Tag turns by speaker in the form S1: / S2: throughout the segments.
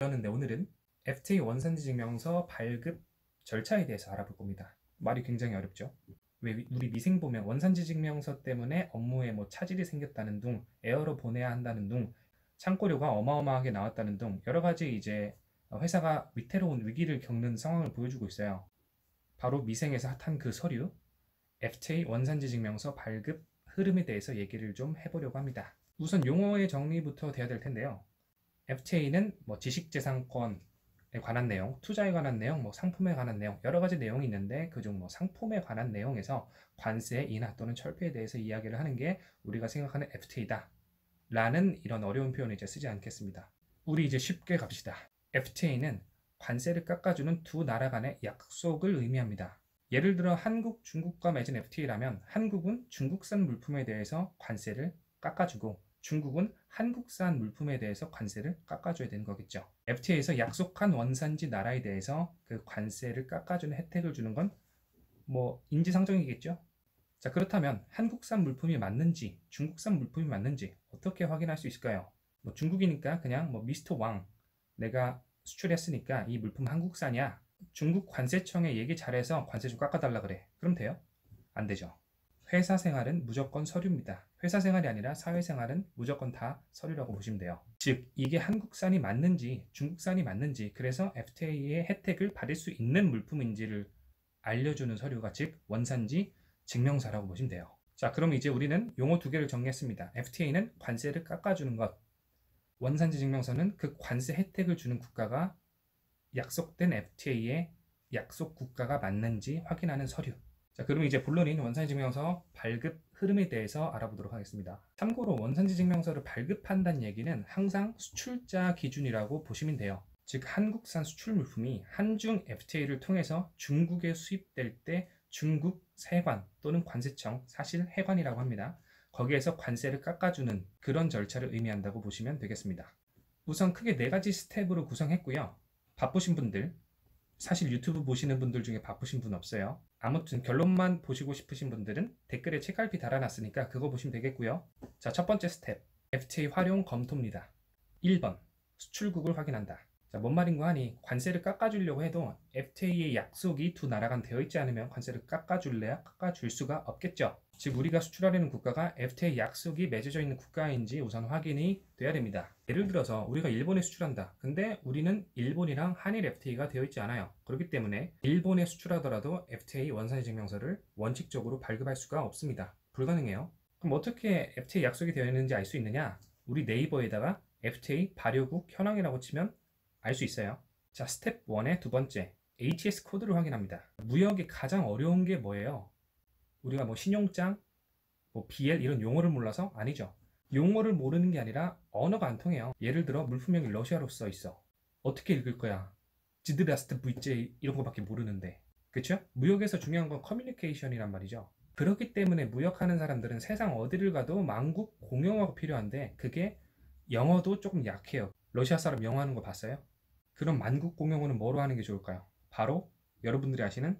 S1: 그런데 오늘은 FTA 원산지 증명서 발급 절차에 대해서 알아볼 겁니다. 말이 굉장히 어렵죠. 왜 우리 미생 보면 원산지 증명서 때문에 업무에 차질이 생겼다는 둥, 에어로 보내야 한다는 둥, 창고료가 어마어마하게 나왔다는 둥, 여러 가지 이제 회사가 위태로운 위기를 겪는 상황을 보여주고 있어요. 바로 미생에서 핫한 그 서류, FTA 원산지 증명서 발급 흐름에 대해서 얘기를 좀 해보려고 합니다. 우선 용어의 정리부터 돼야 될 텐데요. FTA는 지식재산권에 관한 내용, 투자에 관한 내용, 상품에 관한 내용, 여러 가지 내용이 있는데 그중 상품에 관한 내용에서 관세 인하 또는 철폐에 대해서 이야기를 하는 게 우리가 생각하는 FTA다 라는 이런 어려운 표현을 이제 쓰지 않겠습니다. 우리 이제 쉽게 갑시다. FTA는 관세를 깎아주는 두 나라 간의 약속을 의미합니다. 예를 들어 한국, 중국과 맺은 FTA라면 한국은 중국산 물품에 대해서 관세를 깎아주고 중국은 한국산 물품에 대해서 관세를 깎아줘야 되는 거겠죠. FTA에서 약속한 원산지 나라에 대해서 그 관세를 깎아주는 혜택을 주는 건 인지상정이겠죠. 자, 그렇다면 한국산 물품이 맞는지 중국산 물품이 맞는지 어떻게 확인할 수 있을까요? 중국이니까 그냥 미스터 왕, 내가 수출했으니까 이 물품 한국산이야, 중국 관세청에 얘기 잘해서 관세 좀 깎아달라 그래, 그럼 돼요? 안 되죠. 회사 생활은 무조건 서류입니다. 회사 생활이 아니라 사회생활은 무조건 다 서류라고 보시면 돼요. 즉 이게 한국산이 맞는지 중국산이 맞는지, 그래서 FTA의 혜택을 받을 수 있는 물품인지를 알려주는 서류가 즉 원산지 증명서라고 보시면 돼요. 자, 그럼 이제 우리는 용어 두 개를 정리했습니다. FTA는 관세를 깎아주는 것, 원산지 증명서는 그 관세 혜택을 주는 국가가 약속된 FTA의 약속 국가가 맞는지 확인하는 서류. 자, 그럼 이제 본론인 원산지 증명서 발급 흐름에 대해서 알아보도록 하겠습니다. 참고로 원산지 증명서를 발급한다는 얘기는 항상 수출자 기준이라고 보시면 돼요. 즉 한국산 수출 물품이 한중 FTA를 통해서 중국에 수입될 때 중국 세관 또는 관세청, 사실 해관이라고 합니다. 거기에서 관세를 깎아주는 그런 절차를 의미한다고 보시면 되겠습니다. 우선 크게 네 가지 스텝으로 구성했고요. 바쁘신 분들, 사실 유튜브 보시는 분들 중에 바쁘신 분 없어요. 아무튼 결론만 보시고 싶으신 분들은 댓글에 책갈피 달아놨으니까 그거 보시면 되겠고요. 자, 첫 번째 스텝, FTA 활용 검토입니다. 1번, 수출국을 확인한다. 자, 뭔 말인고 하니 관세를 깎아주려고 해도 FTA의 약속이 두 나라 간 되어 있지 않으면 관세를 깎아줄래야 깎아줄 수가 없겠죠. 즉 우리가 수출하려는 국가가 FTA 약속이 맺어져 있는 국가인지 우선 확인이 돼야 됩니다. 예를 들어서 우리가 일본에 수출한다. 근데 우리는 일본이랑 한일 FTA가 되어 있지 않아요. 그렇기 때문에 일본에 수출하더라도 FTA 원산지 증명서를 원칙적으로 발급할 수가 없습니다. 불가능해요. 그럼 어떻게 FTA 약속이 되어 있는지 알 수 있느냐? 우리 네이버에다가 FTA 발효국 현황이라고 치면 알 수 있어요. 자, 스텝 1의 두 번째, HTS 코드를 확인합니다. 무역이 가장 어려운 게 뭐예요? 우리가 신용장, BL 이런 용어를 몰라서? 아니죠. 용어를 모르는 게 아니라 언어가 안 통해요. 예를 들어 물품명이 러시아로 써 있어. 어떻게 읽을 거야? 지드라스트 VJ 이런 거밖에 모르는데. 그쵸? 무역에서 중요한 건 커뮤니케이션이란 말이죠. 그렇기 때문에 무역하는 사람들은 세상 어디를 가도 만국 공용어가 필요한데 그게 영어도 조금 약해요. 러시아 사람 영어 하는 거 봤어요? 그럼 만국 공용어는 뭐로 하는 게 좋을까요? 바로 여러분들이 아시는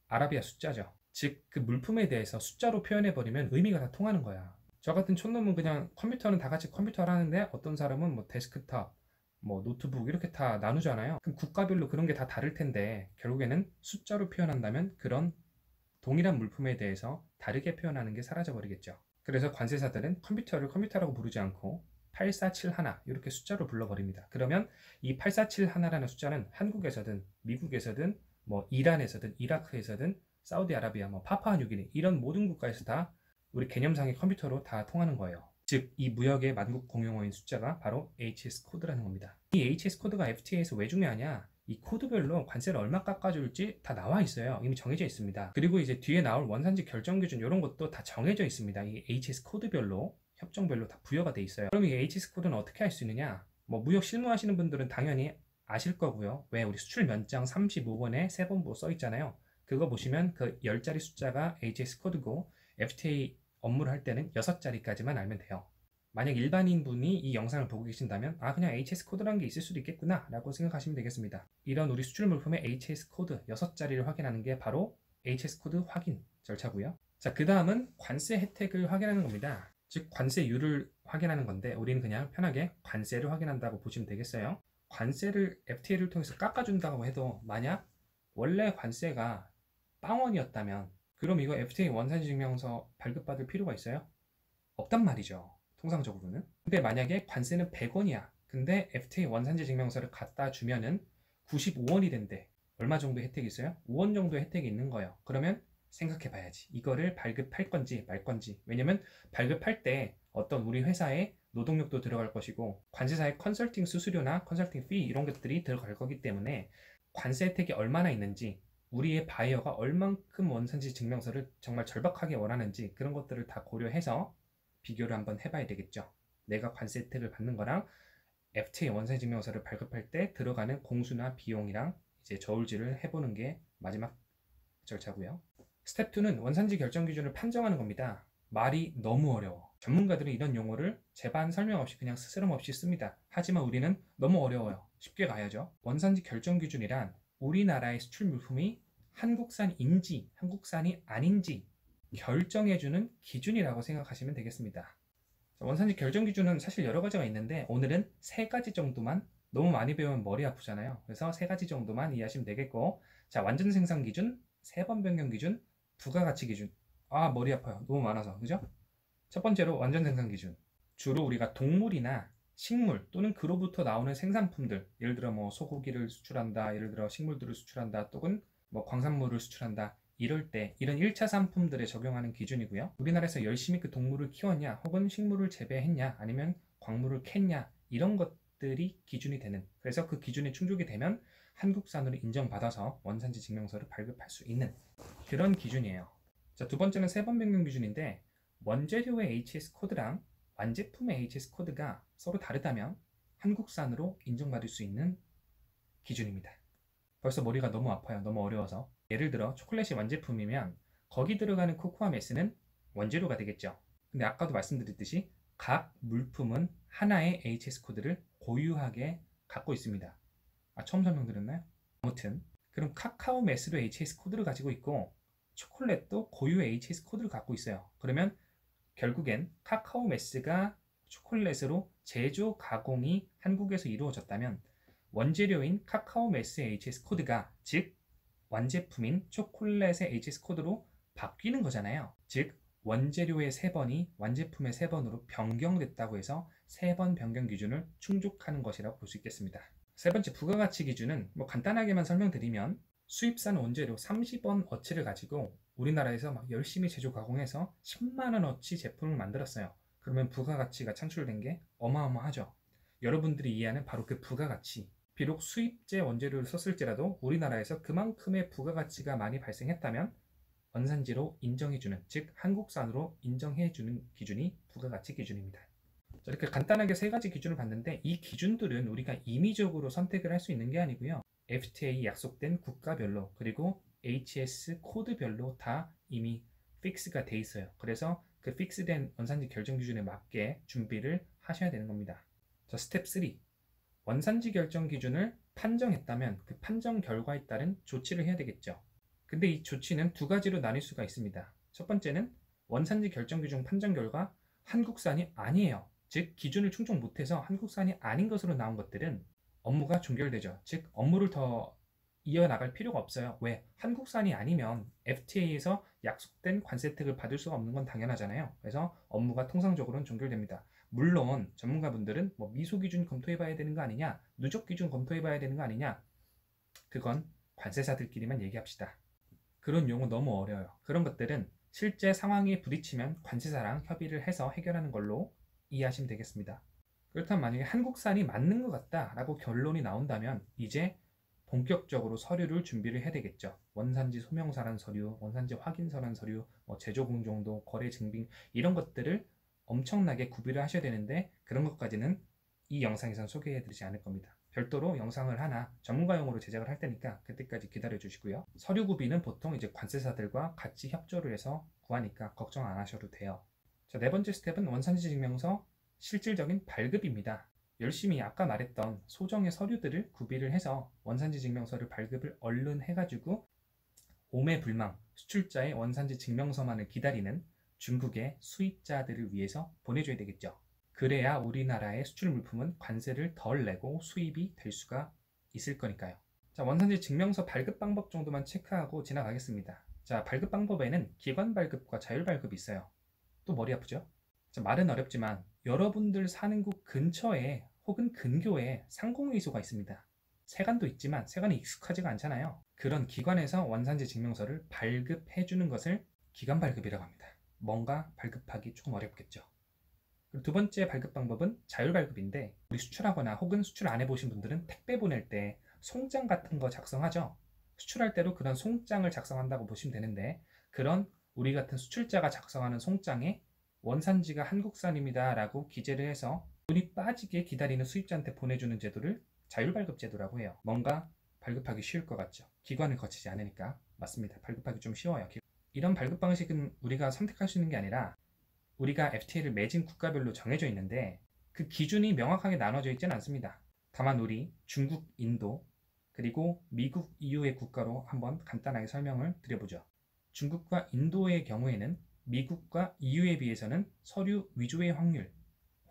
S1: 아라비아 숫자죠. 즉 그 물품에 대해서 숫자로 표현해버리면 의미가 다 통하는 거야. 저 같은 촌놈은 그냥 컴퓨터는 다 같이 컴퓨터를 하는데 어떤 사람은 데스크탑, 노트북 이렇게 다 나누잖아요. 그럼 국가별로 그런 게 다 다를 텐데 결국에는 숫자로 표현한다면 그런 동일한 물품에 대해서 다르게 표현하는 게 사라져버리겠죠. 그래서 관세사들은 컴퓨터를 컴퓨터라고 부르지 않고 8471 이렇게 숫자로 불러버립니다. 그러면 이 8471라는 숫자는 한국에서든 미국에서든 이란에서든 이라크에서든 사우디아라비아, 파푸아뉴기니 이런 모든 국가에서 다 우리 개념상의 컴퓨터로 다 통하는 거예요. 즉 이 무역의 만국 공용어인 숫자가 바로 HS 코드라는 겁니다. 이 HS 코드가 FTA에서 왜 중요하냐? 이 코드별로 관세를 얼마 깎아줄지 다 나와 있어요. 이미 정해져 있습니다. 그리고 이제 뒤에 나올 원산지 결정 기준 이런 것도 다 정해져 있습니다. 이 HS 코드별로, 협정별로 다 부여가 돼 있어요. 그럼 이 HS 코드는 어떻게 할 수 있느냐? 무역 실무하시는 분들은 당연히 아실 거고요. 왜? 우리 수출 면장 35번에 3번 써 있잖아요. 그거 보시면 그 10자리 숫자가 HS 코드고 FTA 업무를 할 때는 6자리까지만 알면 돼요. 만약 일반인 분이 이 영상을 보고 계신다면 그냥 HS 코드라는 게 있을 수도 있겠구나 라고 생각하시면 되겠습니다. 이런 우리 수출 물품의 HS 코드 6자리를 확인하는 게 바로 HS 코드 확인 절차고요. 자, 그 다음은 관세 혜택을 확인하는 겁니다. 즉 관세율을 확인하는 건데 우리는 그냥 편하게 관세를 확인한다고 보시면 되겠어요. 관세를 FTA를 통해서 깎아준다고 해도 만약 원래 관세가 빵원이었다면 그럼 이거 FTA 원산지 증명서 발급받을 필요가 있어요? 없단 말이죠. 통상적으로는. 근데 만약에 관세는 100원이야. 근데 FTA 원산지 증명서를 갖다 주면은 95원이 된대. 얼마 정도 혜택이 있어요? 5원 정도 혜택이 있는 거예요. 그러면 생각해 봐야지. 이거를 발급할 건지 말 건지. 왜냐면 발급할 때 어떤 우리 회사에 노동력도 들어갈 것이고 관세사의 컨설팅 수수료나 컨설팅 피 이런 것들이 들어갈 거기 때문에 관세 혜택이 얼마나 있는지 우리의 바이어가 얼만큼 원산지 증명서를 정말 절박하게 원하는지 그런 것들을 다 고려해서 비교를 한번 해봐야 되겠죠. 내가 관세 혜택을 받는 거랑 FTA 원산지 증명서를 발급할 때 들어가는 공수나 비용이랑 이제 저울질을 해보는 게 마지막 절차고요. 스텝 2는 원산지 결정 기준을 판정하는 겁니다. 말이 너무 어려워. 전문가들은 이런 용어를 제반 설명 없이 그냥 스스럼 없이 씁니다. 하지만 우리는 너무 어려워요. 쉽게 가야죠. 원산지 결정 기준이란 우리나라의 수출 물품이 한국산인지 한국산이 아닌지 결정해주는 기준이라고 생각하시면 되겠습니다. 원산지 결정 기준은 사실 여러 가지가 있는데 오늘은 3가지 정도만, 너무 많이 배우면 머리 아프잖아요. 그래서 3가지 정도만 이해하시면 되겠고, 자, 완전 생산 기준, 세번 변경 기준, 부가가치 기준. 아, 머리 아파요. 너무 많아서. 그죠? 첫 번째로 완전 생산 기준. 주로 우리가 동물이나 식물 또는 그로부터 나오는 생산품들, 예를 들어 뭐 소고기를 수출한다, 예를 들어 식물들을 수출한다, 또는 뭐 광산물을 수출한다, 이럴 때 이런 1차 상품들에 적용하는 기준이고요. 우리나라에서 열심히 그 동물을 키웠냐, 혹은 식물을 재배했냐, 아니면 광물을 캤냐, 이런 것들이 기준이 되는, 그래서 그 기준이 충족이 되면 한국산으로 인정받아서 원산지 증명서를 발급할 수 있는 그런 기준이에요. 자, 두 번째는 세번 변경 기준인데, 원재료의 HS 코드랑 완제품의 HS 코드가 서로 다르다면 한국산으로 인정받을 수 있는 기준입니다. 벌써 머리가 너무 아파요. 너무 어려워서. 예를 들어 초콜릿이 완제품이면 거기 들어가는 코코아 메스는 원재료가 되겠죠. 근데 아까도 말씀드렸듯이 각 물품은 하나의 HS 코드를 고유하게 갖고 있습니다. 아, 처음 설명드렸나요? 아무튼 그럼 카카오 메스도 HS 코드를 가지고 있고 초콜릿도 고유의 HS 코드를 갖고 있어요. 그러면 결국엔 카카오 메스가 초콜릿으로 제조 가공이 한국에서 이루어졌다면 원재료인 카카오 메스의 HS 코드가, 즉 완제품인 초콜릿의 HS 코드로 바뀌는 거잖아요. 즉 원재료의 3번이 완제품의 3번으로 변경됐다고 해서 3번 변경 기준을 충족하는 것이라고 볼 수 있겠습니다. 세 번째, 부가가치 기준은 뭐 간단하게만 설명드리면 수입산 원재료 30원 어치를 가지고 우리나라에서 막 열심히 제조 가공해서 10만 원어치 제품을 만들었어요. 그러면 부가가치가 창출된 게 어마어마하죠. 여러분들이 이해하는 바로 그 부가가치. 비록 수입제 원재료를 썼을지라도 우리나라에서 그만큼의 부가가치가 많이 발생했다면 원산지로 인정해주는, 즉 한국산으로 인정해주는 기준이 부가가치 기준입니다. 자, 이렇게 간단하게 3가지 기준을 봤는데 이 기준들은 우리가 임의적으로 선택을 할 수 있는 게 아니고요. FTA 약속된 국가별로 그리고 HS 코드별로 다 이미 픽스가 돼 있어요. 그래서 그 픽스된 원산지 결정 기준에 맞게 준비를 하셔야 되는 겁니다. 자, 스텝 3. 원산지 결정 기준을 판정했다면 그 판정 결과에 따른 조치를 해야 되겠죠. 근데 이 조치는 2가지로 나뉠 수가 있습니다. 첫 번째는 원산지 결정 기준 판정 결과 한국산이 아니에요. 즉 기준을 충족 못해서 한국산이 아닌 것으로 나온 것들은 업무가 종결되죠. 즉 업무를 더 이어나갈 필요가 없어요. 왜? 한국산이 아니면 FTA에서 약속된 관세 혜택을 받을 수가 없는 건 당연하잖아요. 그래서 업무가 통상적으로는 종결됩니다. 물론 전문가분들은 뭐 미소 기준 검토해봐야 되는 거 아니냐, 누적 기준 검토해봐야 되는 거 아니냐, 그건 관세사들끼리만 얘기합시다. 그런 용어 너무 어려워요. 그런 것들은 실제 상황에 부딪히면 관세사랑 협의를 해서 해결하는 걸로 이해하시면 되겠습니다. 그렇다면 만약에 한국산이 맞는 것 같다라고 결론이 나온다면 이제 본격적으로 서류를 준비를 해야 되겠죠. 원산지 소명서란 서류, 원산지 확인서란 서류, 뭐 제조 공정도, 거래 증빙 이런 것들을 엄청나게 구비를 하셔야 되는데 그런 것까지는 이 영상에선 소개해드리지 않을 겁니다. 별도로 영상을 하나 전문가용으로 제작을 할 테니까 그때까지 기다려 주시고요. 서류 구비는 보통 이제 관세사들과 같이 협조를 해서 구하니까 걱정 안 하셔도 돼요. 자, 4번째 스텝은 원산지 증명서 실질적인 발급입니다. 열심히 아까 말했던 소정의 서류들을 구비를 해서 원산지 증명서를 발급을 얼른 해가지고 오매불망 수출자의 원산지 증명서만을 기다리는 중국의 수입자들을 위해서 보내줘야 되겠죠. 그래야 우리나라의 수출 물품은 관세를 덜 내고 수입이 될 수가 있을 거니까요. 자, 원산지 증명서 발급 방법 정도만 체크하고 지나가겠습니다. 자, 발급 방법에는 기관 발급과 자율 발급이 있어요. 또 머리 아프죠? 자, 말은 어렵지만 여러분들 사는 곳 근처에 혹은 근교에 상공회의소가 있습니다. 세관도 있지만 세관이 익숙하지가 않잖아요. 그런 기관에서 원산지 증명서를 발급해 주는 것을 기관 발급이라고 합니다. 뭔가 발급하기 조금 어렵겠죠. 그리고 두 번째 발급 방법은 자율 발급인데, 우리 수출하거나 혹은 수출 안 해보신 분들은 택배 보낼 때 송장 같은 거 작성하죠. 수출할 때도 그런 송장을 작성한다고 보시면 되는데, 그런 우리 같은 수출자가 작성하는 송장에 원산지가 한국산입니다 라고 기재를 해서 돈이 빠지게 기다리는 수입자한테 보내주는 제도를 자율 발급 제도라고 해요. 뭔가 발급하기 쉬울 것 같죠. 기관을 거치지 않으니까. 맞습니다. 발급하기 좀 쉬워요. 이런 발급 방식은 우리가 선택할 수 있는 게 아니라 우리가 FTA를 맺은 국가별로 정해져 있는데, 그 기준이 명확하게 나눠져 있지는 않습니다. 다만 우리 중국, 인도, 그리고 미국, EU의 국가로 한번 간단하게 설명을 드려보죠. 중국과 인도의 경우에는 미국과 EU에 비해서는 서류 위조의 확률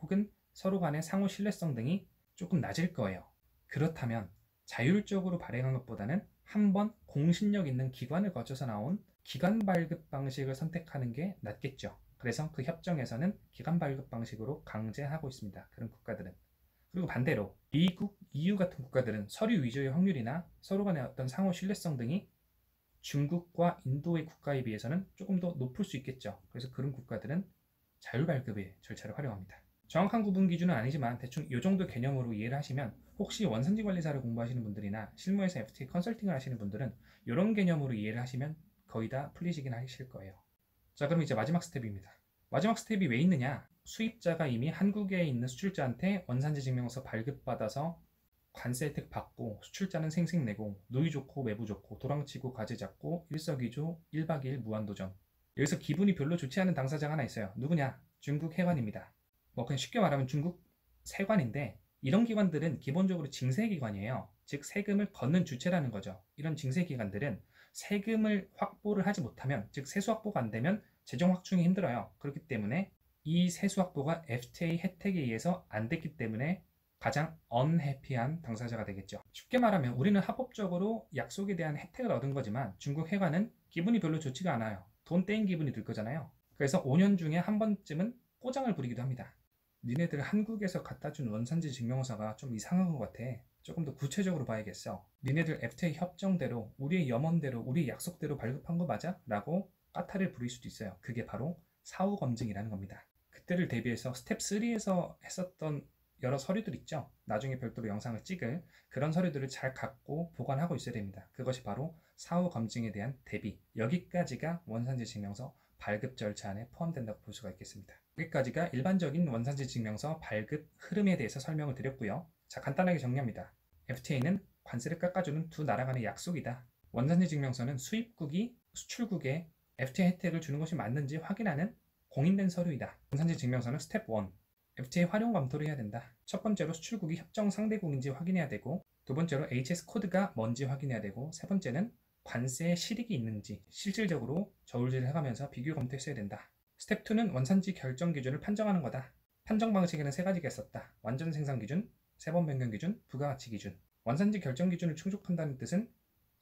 S1: 혹은 서로 간의 상호 신뢰성 등이 조금 낮을 거예요. 그렇다면 자율적으로 발행한 것보다는 한번 공신력 있는 기관을 거쳐서 나온 기관 발급 방식을 선택하는 게 낫겠죠. 그래서 그 협정에서는 기관 발급 방식으로 강제하고 있습니다. 그런 국가들은. 그리고 반대로 미국, EU 같은 국가들은 서류 위조의 확률이나 서로 간의 어떤 상호 신뢰성 등이 중국과 인도의 국가에 비해서는 조금 더 높을 수 있겠죠. 그래서 그런 국가들은 자율 발급의 절차를 활용합니다. 정확한 구분 기준은 아니지만 대충 이 정도 개념으로 이해를 하시면, 혹시 원산지 관리사를 공부하시는 분들이나 실무에서 FTA 컨설팅을 하시는 분들은 이런 개념으로 이해를 하시면 거의 다 풀리시긴 하실 거예요. 자, 그럼 이제 마지막 스텝입니다. 마지막 스텝이 왜 있느냐? 수입자가 이미 한국에 있는 수출자한테 원산지 증명서 발급받아서 관세 혜택 받고, 수출자는 생색내고 누이 좋고 매부 좋고 도랑치고 과제 잡고 일석이조 1박 2일 무한도전. 여기서 기분이 별로 좋지 않은 당사자가 하나 있어요. 누구냐? 중국 해관입니다. 뭐 그냥 쉽게 말하면 중국 세관인데, 이런 기관들은 기본적으로 징세기관이에요. 즉 세금을 걷는 주체라는 거죠. 이런 징세기관들은 세금을 확보를 하지 못하면, 즉 세수 확보가 안 되면 재정 확충이 힘들어요. 그렇기 때문에 이 세수 확보가 FTA 혜택에 의해서 안 됐기 때문에 가장 언해피한 당사자가 되겠죠. 쉽게 말하면 우리는 합법적으로 약속에 대한 혜택을 얻은 거지만 중국 해관은 기분이 별로 좋지가 않아요. 돈 떼인 기분이 들 거잖아요. 그래서 5년 중에 한 번쯤은 꼬장을 부리기도 합니다. 니네들 한국에서 갖다 준 원산지 증명서가 좀 이상한 것 같아. 조금 더 구체적으로 봐야겠어. 니네들 FTA 협정대로, 우리의 염원대로, 우리의 약속대로 발급한 거 맞아? 라고 까탈을 부릴 수도 있어요. 그게 바로 사후 검증이라는 겁니다. 그때를 대비해서 스텝 3에서 했었던 여러 서류들 있죠. 나중에 별도로 영상을 찍을 그런 서류들을 잘 갖고 보관하고 있어야 됩니다. 그것이 바로 사후 검증에 대한 대비. 여기까지가 원산지 증명서 발급 절차 안에 포함된다고 볼 수가 있겠습니다. 여기까지가 일반적인 원산지 증명서 발급 흐름에 대해서 설명을 드렸고요. 자, 간단하게 정리합니다. FTA는 관세를 깎아주는 두 나라 간의 약속이다. 원산지 증명서는 수입국이 수출국에 FTA 혜택을 주는 것이 맞는지 확인하는 공인된 서류이다. 원산지 증명서는 스텝 1. FTA 활용 검토를 해야 된다. 첫 번째로 수출국이 협정 상대국인지 확인해야 되고, 두 번째로 HS 코드가 뭔지 확인해야 되고, 세 번째는 관세 실익이 있는지 실질적으로 저울질을 해가면서 비교 검토했어야 된다. 스텝 2는 원산지 결정 기준을 판정하는 거다. 판정 방식에는 세 가지가 있었다. 완전 생산 기준, 세번 변경 기준, 부가가치 기준. 원산지 결정 기준을 충족한다는 뜻은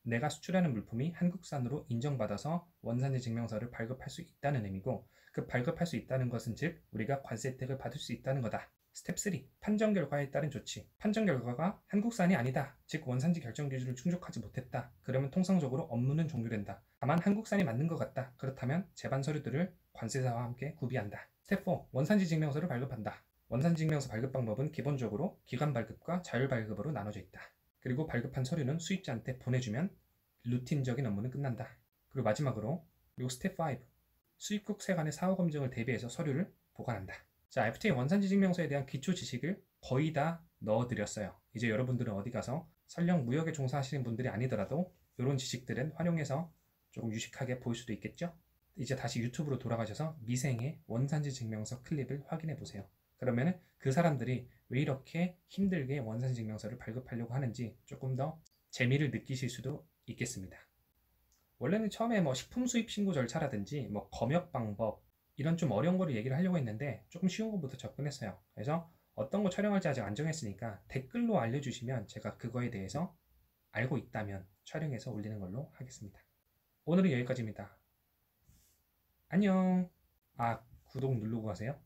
S1: 내가 수출하는 물품이 한국산으로 인정받아서 원산지 증명서를 발급할 수 있다는 의미고, 그 발급할 수 있다는 것은 즉 우리가 관세 혜택을 받을 수 있다는 거다. 스텝 3. 판정 결과에 따른 조치. 판정 결과가 한국산이 아니다. 즉 원산지 결정 기준을 충족하지 못했다. 그러면 통상적으로 업무는 종료된다. 다만 한국산이 맞는 것 같다. 그렇다면 제반 서류들을 관세사와 함께 구비한다. 스텝 4. 원산지 증명서를 발급한다. 원산지 증명서 발급 방법은 기본적으로 기관 발급과 자율 발급으로 나눠져 있다. 그리고 발급한 서류는 수입자한테 보내주면 루틴적인 업무는 끝난다. 그리고 마지막으로 그리고 스텝 5. 수입국 세관의 사후 검증을 대비해서 서류를 보관한다. 자, FTA 원산지 증명서에 대한 기초 지식을 거의 다 넣어드렸어요. 이제 여러분들은 어디 가서 설령 무역에 종사하시는 분들이 아니더라도 이런 지식들은 활용해서 조금 유식하게 보일 수도 있겠죠? 이제 다시 유튜브로 돌아가셔서 미생의 원산지 증명서 클립을 확인해 보세요. 그러면 그 사람들이 왜 이렇게 힘들게 원산지 증명서를 발급하려고 하는지 조금 더 재미를 느끼실 수도 있겠습니다. 원래는 처음에 뭐 식품 수입 신고 절차라든지 뭐 검역 방법, 이런 좀 어려운 거를 얘기를 하려고 했는데 조금 쉬운 것부터 접근했어요. 그래서 어떤 거 촬영할지 아직 안 정했으니까 댓글로 알려주시면 제가 그거에 대해서 알고 있다면 촬영해서 올리는 걸로 하겠습니다. 오늘은 여기까지입니다. 안녕. 구독 누르고 가세요.